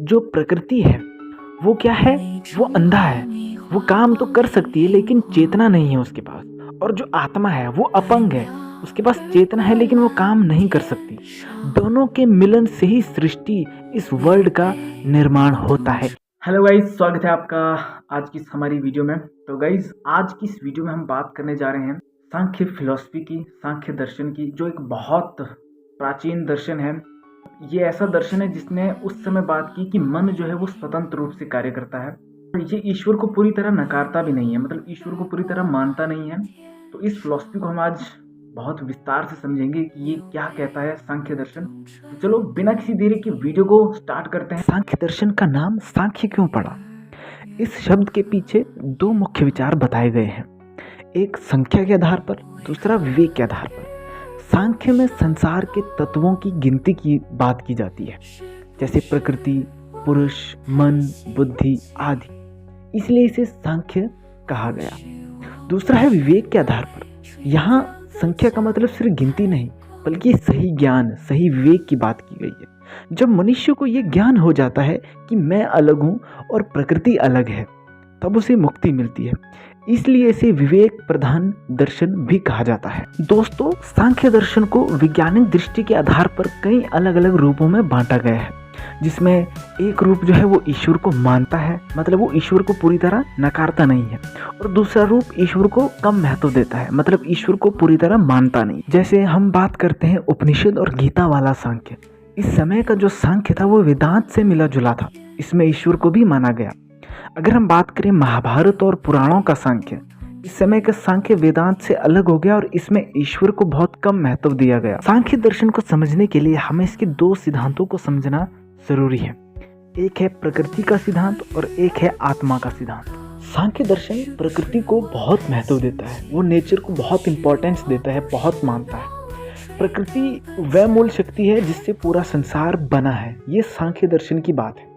जो प्रकृति है वो क्या है, वो अंधा है। वो काम तो कर सकती है लेकिन चेतना नहीं है उसके पास। और जो आत्मा है वो अपंग है, उसके पास चेतना है लेकिन वो काम नहीं कर सकती। दोनों के मिलन से ही सृष्टि, इस वर्ल्ड का निर्माण होता है। हेलो गाइज, स्वागत है आपका आज की इस हमारी वीडियो में। तो गाइज, आज की इस वीडियो में हम बात करने जा रहे हैं सांख्य फिलॉसफी की, सांख्य दर्शन की, जो एक बहुत प्राचीन दर्शन है। ये ऐसा दर्शन है जिसने उस समय बात की कि मन जो है वो स्वतंत्र रूप से कार्य करता है। ये ईश्वर को पूरी तरह नकारता भी नहीं है, मतलब ईश्वर को पूरी तरह मानता नहीं है। तो इस फिलॉसफी को हम आज बहुत विस्तार से समझेंगे कि ये क्या कहता है सांख्य दर्शन। तो चलो बिना किसी देरी के वीडियो को स्टार्ट करते हैं। सांख्य दर्शन का नाम सांख्य क्यों पड़ा? इस शब्द के पीछे दो मुख्य विचार बताए गए हैं, एक संख्या के आधार पर, दूसरा विवेक के आधार पर। सांख्य में संसार के तत्वों की गिनती की बात की जाती है, जैसे प्रकृति, पुरुष, मन, बुद्धि आदि, इसलिए इसे सांख्य कहा गया। दूसरा है विवेक के आधार पर। यहाँ संख्या का मतलब सिर्फ गिनती नहीं, बल्कि सही ज्ञान, सही विवेक की बात की गई है। जब मनुष्य को यह ज्ञान हो जाता है कि मैं अलग हूँ और प्रकृति अलग है, तब उसे मुक्ति मिलती है। इसलिए इसे विवेक प्रधान दर्शन भी कहा जाता है। दोस्तों, सांख्य दर्शन को वैज्ञानिक दृष्टि के आधार पर कई अलग अलग रूपों में बांटा गया है, जिसमें एक रूप जो है वो ईश्वर को मानता है, मतलब वो ईश्वर को पूरी तरह नकारता नहीं है, और दूसरा रूप ईश्वर को कम महत्व देता है, मतलब ईश्वर को पूरी तरह मानता नहीं। जैसे हम बात करते हैं उपनिषद और गीता वाला सांख्य। इस समय का जो सांख्य था वो वेदांत से मिला जुला था, इसमें ईश्वर को भी माना गया। अगर हम बात करें महाभारत और पुराणों का सांख्य, इस समय का सांख्य वेदांत से अलग हो गया और इसमें ईश्वर को बहुत कम महत्व दिया गया। सांख्य दर्शन को समझने के लिए हमें इसके दो सिद्धांतों को समझना जरूरी है, एक है प्रकृति का सिद्धांत और एक है आत्मा का सिद्धांत। सांख्य दर्शन प्रकृति को बहुत महत्व देता है, वो नेचर को बहुत इंपॉर्टेंस देता है, बहुत मानता है। प्रकृति वह मूल शक्ति है जिससे पूरा संसार बना है, ये सांख्य दर्शन की बात है।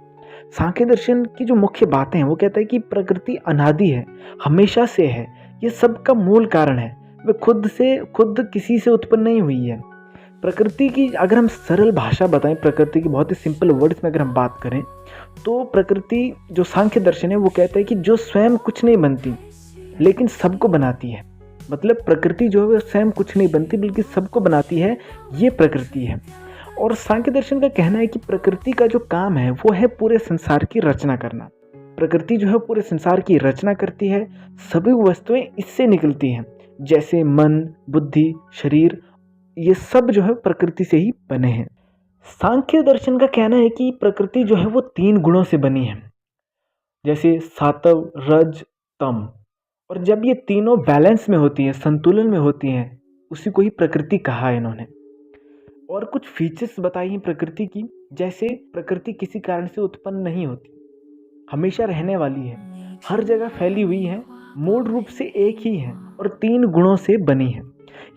सांख्य दर्शन की जो मुख्य बातें हैं वो कहता है कि प्रकृति अनादि है, हमेशा से है, ये सब का मूल कारण है, वह खुद किसी से उत्पन्न नहीं हुई है। प्रकृति की अगर हम सरल भाषा बताएं, प्रकृति की बहुत ही सिंपल वर्ड्स में अगर हम बात करें, तो प्रकृति जो सांख्य दर्शन है वो कहता है कि जो स्वयं कुछ नहीं बनती लेकिन सबको बनाती है, मतलब प्रकृति जो है वो स्वयं कुछ नहीं बनती बल्कि सबको बनाती है, ये प्रकृति है। और सांख्य दर्शन का कहना है कि प्रकृति का जो काम है वो है पूरे संसार की रचना करना। प्रकृति जो है पूरे संसार की रचना करती है, सभी वस्तुएं इससे निकलती हैं, जैसे मन, बुद्धि, शरीर, ये सब जो है प्रकृति से ही बने हैं। सांख्य दर्शन का कहना है कि प्रकृति जो है वो 3 गुणों से बनी है, जैसे सात्व, रज, तम। और जब ये तीनों बैलेंस में होती हैं, संतुलन में होती हैं, उसी को ही प्रकृति कहा है इन्होंने। और कुछ फीचर्स बताई हैं प्रकृति की, जैसे प्रकृति किसी कारण से उत्पन्न नहीं होती, हमेशा रहने वाली है, हर जगह फैली हुई है, मूल रूप से एक ही है और 3 गुणों से बनी है।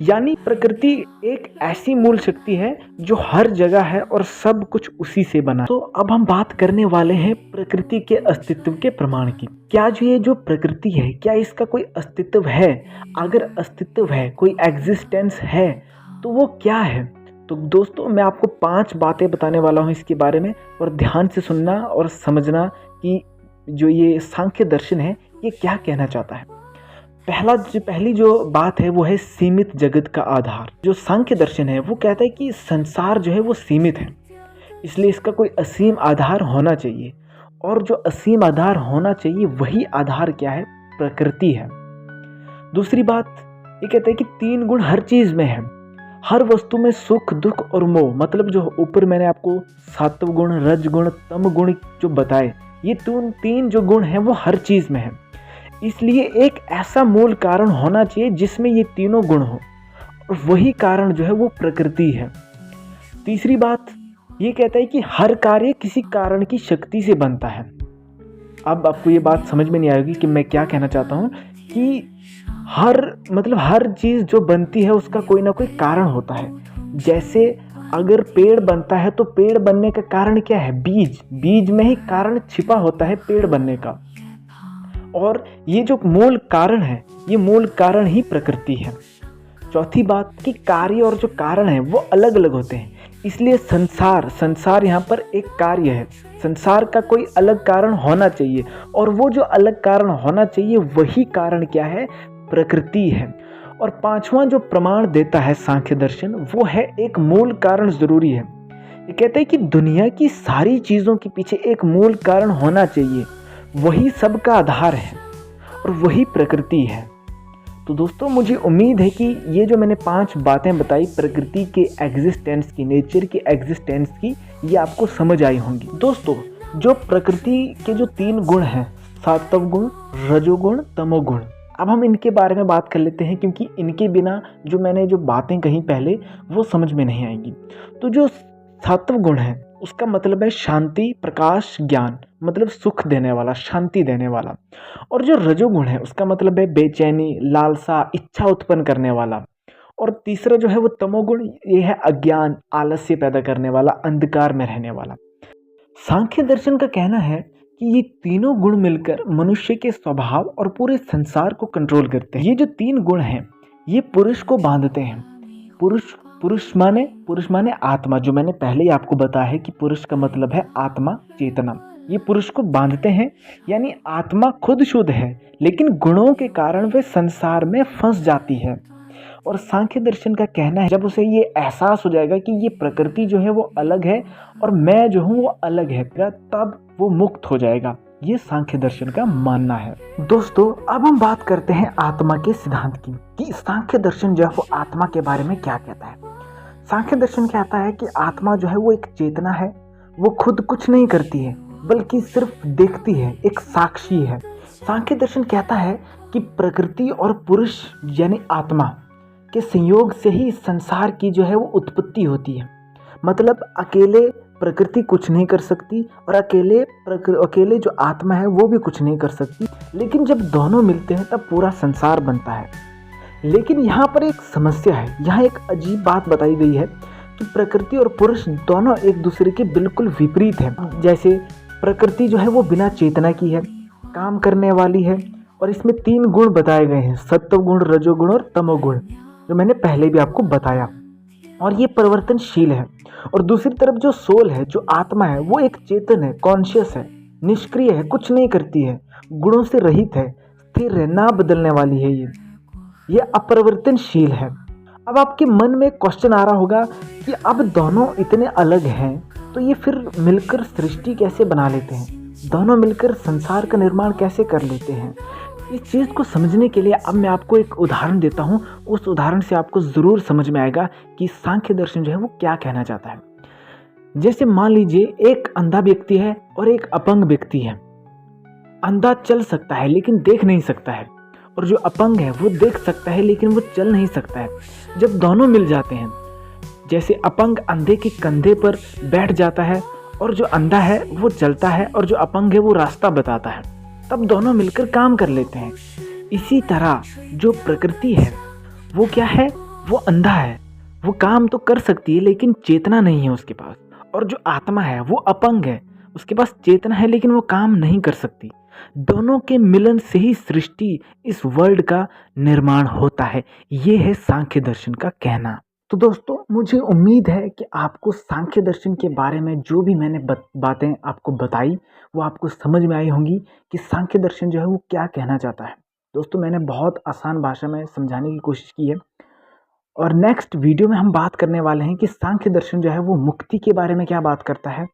यानी प्रकृति एक ऐसी मूल शक्ति है जो हर जगह है और सब कुछ उसी से बना। तो अब हम बात करने वाले हैं प्रकृति के अस्तित्व के प्रमाण की। क्या ये जो प्रकृति है, क्या इसका कोई अस्तित्व है? अगर अस्तित्व है, कोई एग्जिस्टेंस है, तो वो क्या है? तो दोस्तों, मैं आपको 5 बातें बताने वाला हूँ इसके बारे में, और ध्यान से सुनना और समझना कि जो ये सांख्य दर्शन है ये क्या कहना चाहता है। पहली जो बात है वो है सीमित जगत का आधार। जो सांख्य दर्शन है वो कहता है कि संसार जो है वो सीमित है, इसलिए इसका कोई असीम आधार होना चाहिए, और जो असीम आधार होना चाहिए वही आधार क्या है? प्रकृति है। दूसरी बात ये कहता है कि 3 गुण हर चीज में है, हर वस्तु में सुख, दुख और मोह, मतलब जो ऊपर मैंने आपको सात्व गुण, रज गुण, तम गुण जो बताए, ये 3 जो गुण हैं वो हर चीज में है, इसलिए एक ऐसा मूल कारण होना चाहिए जिसमें ये तीनों गुण हो, और वही कारण जो है वो प्रकृति है। तीसरी बात ये कहता है कि हर कार्य किसी कारण की शक्ति से बनता है। अब आपको ये बात समझ में नहीं आएगी कि मैं क्या कहना चाहता हूँ, कि हर चीज जो बनती है उसका कोई ना कोई कारण होता है। जैसे अगर पेड़ बनता है तो पेड़ बनने का कारण क्या है? बीज में ही कारण छिपा होता है पेड़ बनने का, और ये जो मूल कारण है, ये मूल कारण ही प्रकृति है। चौथी बात कि कार्य और जो कारण है वो अलग अलग होते हैं, इसलिए संसार यहाँ पर एक कार्य है। संसार का कोई अलग कारण होना चाहिए, और वो जो अलग कारण होना चाहिए वही कारण क्या है? प्रकृति है। और पांचवां जो प्रमाण देता है सांख्य दर्शन, वो है एक मूल कारण जरूरी है। ये कहते हैं कि दुनिया की सारी चीजों के पीछे एक मूल कारण होना चाहिए, वही सबका आधार है और वही प्रकृति है। तो दोस्तों, मुझे उम्मीद है कि ये जो मैंने 5 बातें बताई प्रकृति के एग्जिस्टेंस की, नेचर की एग्जिस्टेंस की, ये आपको समझ आई होंगी। दोस्तों, जो प्रकृति के जो 3 गुण हैं, सात्विक गुण, रजोगुण, तमोगुण, अब हम इनके बारे में बात कर लेते हैं, क्योंकि इनके बिना जो मैंने जो बातें कही पहले वो समझ में नहीं आएंगी। तो जो सात्विक गुण है उसका मतलब है शांति, प्रकाश, ज्ञान, मतलब सुख देने वाला, शांति देने वाला। और जो रजोगुण है उसका मतलब है बेचैनी, लालसा, इच्छा उत्पन्न करने वाला। और तीसरा जो है वो तमोगुण, ये है अज्ञान, आलस्य पैदा करने वाला, अंधकार में रहने वाला। सांख्य दर्शन का कहना है कि ये तीनों गुण मिलकर मनुष्य के स्वभाव और पूरे संसार को कंट्रोल करते हैं। ये जो 3 गुण हैं ये पुरुष को बांधते हैं। पुरुष माने आत्मा, जो मैंने पहले ही आपको बताया है कि पुरुष का मतलब है आत्मा, चेतना। ये पुरुष को बांधते हैं, यानी आत्मा खुद शुद्ध है लेकिन गुणों के कारण वे संसार में फंस जाती है। और सांख्य दर्शन का कहना है जब उसे ये एहसास हो जाएगा कि ये प्रकृति जो है वो अलग है और मैं जो हूँ वो अलग है, तब वो मुक्त हो जाएगा। ये सांख्य दर्शन का मानना है। दोस्तों, अब हम बात करते हैं आत्मा के सिद्धांत की, कि सांख्य दर्शन जो है वो आत्मा के बारे में क्या कहता है। सांख्य दर्शन कहता है कि आत्मा जो है वो एक चेतना है, वो खुद कुछ नहीं करती है बल्कि सिर्फ देखती है, एक साक्षी है। सांख्य दर्शन कहता है कि प्रकृति और पुरुष यानी आत्मा के संयोग से ही संसार की जो है वो उत्पत्ति होती है। मतलब अकेले प्रकृति कुछ नहीं कर सकती और अकेले जो आत्मा है वो भी कुछ नहीं कर सकती, लेकिन जब दोनों मिलते हैं तब पूरा संसार बनता है। लेकिन यहाँ पर एक समस्या है, यहाँ एक अजीब बात बताई गई है कि प्रकृति और पुरुष दोनों एक दूसरे के बिल्कुल विपरीत हैं। जैसे प्रकृति जो है वो बिना चेतना की है, काम करने वाली है, और इसमें 3 गुण बताए गए हैं, सत्व गुण, रजोगुण और तमोगुण, जो मैंने पहले भी आपको बताया, और ये परिवर्तनशील है। और दूसरी तरफ जो सोल है, जो आत्मा है, वो एक चेतन है, कॉन्शियस है, निष्क्रिय है, कुछ नहीं करती है, गुणों से रहित है, स्थिर है, ना बदलने वाली है, ये अपरिवर्तनशील है। अब आपके मन में क्वेश्चन आ रहा होगा कि अब दोनों इतने अलग हैं तो ये फिर मिलकर सृष्टि कैसे बना लेते हैं, दोनों मिलकर संसार का निर्माण कैसे कर लेते हैं। इस चीज़ को समझने के लिए अब मैं आपको एक उदाहरण देता हूँ। उस उदाहरण से आपको ज़रूर समझ में आएगा कि सांख्य दर्शन जो है वो क्या कहना चाहता है। जैसे मान लीजिए एक अंधा व्यक्ति है और एक अपंग व्यक्ति है। अंधा चल सकता है लेकिन देख नहीं सकता है, और जो अपंग है वो देख सकता है लेकिन वो चल नहीं सकता है। जब दोनों मिल जाते हैं, जैसे अपंग अंधे के कंधे पर बैठ जाता है और जो अंधा है वो चलता है और जो अपंग है वो रास्ता बताता है, तब दोनों मिलकर काम कर लेते हैं। इसी तरह जो प्रकृति है वो क्या है? वो अंधा है, वो काम तो कर सकती है लेकिन चेतना नहीं है उसके पास। और जो आत्मा है वो अपंग है, उसके पास चेतना है लेकिन वो काम नहीं कर सकती। दोनों के मिलन से ही सृष्टि, इस वर्ल्ड का निर्माण होता है। ये है सांख्य दर्शन का कहना। तो दोस्तों, मुझे उम्मीद है कि आपको सांख्य दर्शन के बारे में जो भी मैंने बातें आपको बताई वो आपको समझ में आई होंगी कि सांख्य दर्शन जो है वो क्या कहना चाहता है। दोस्तों, मैंने बहुत आसान भाषा में समझाने की कोशिश की है, और नेक्स्ट वीडियो में हम बात करने वाले हैं कि सांख्य दर्शन जो है वो मुक्ति के बारे में क्या बात करता है।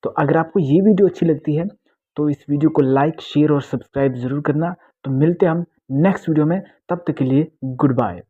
तो अगर आपको ये वीडियो अच्छी लगती है तो इस वीडियो को लाइक, शेयर और सब्सक्राइब ज़रूर करना। तो मिलते हैं हम नेक्स्ट वीडियो में, तब तक के लिए गुड बाय।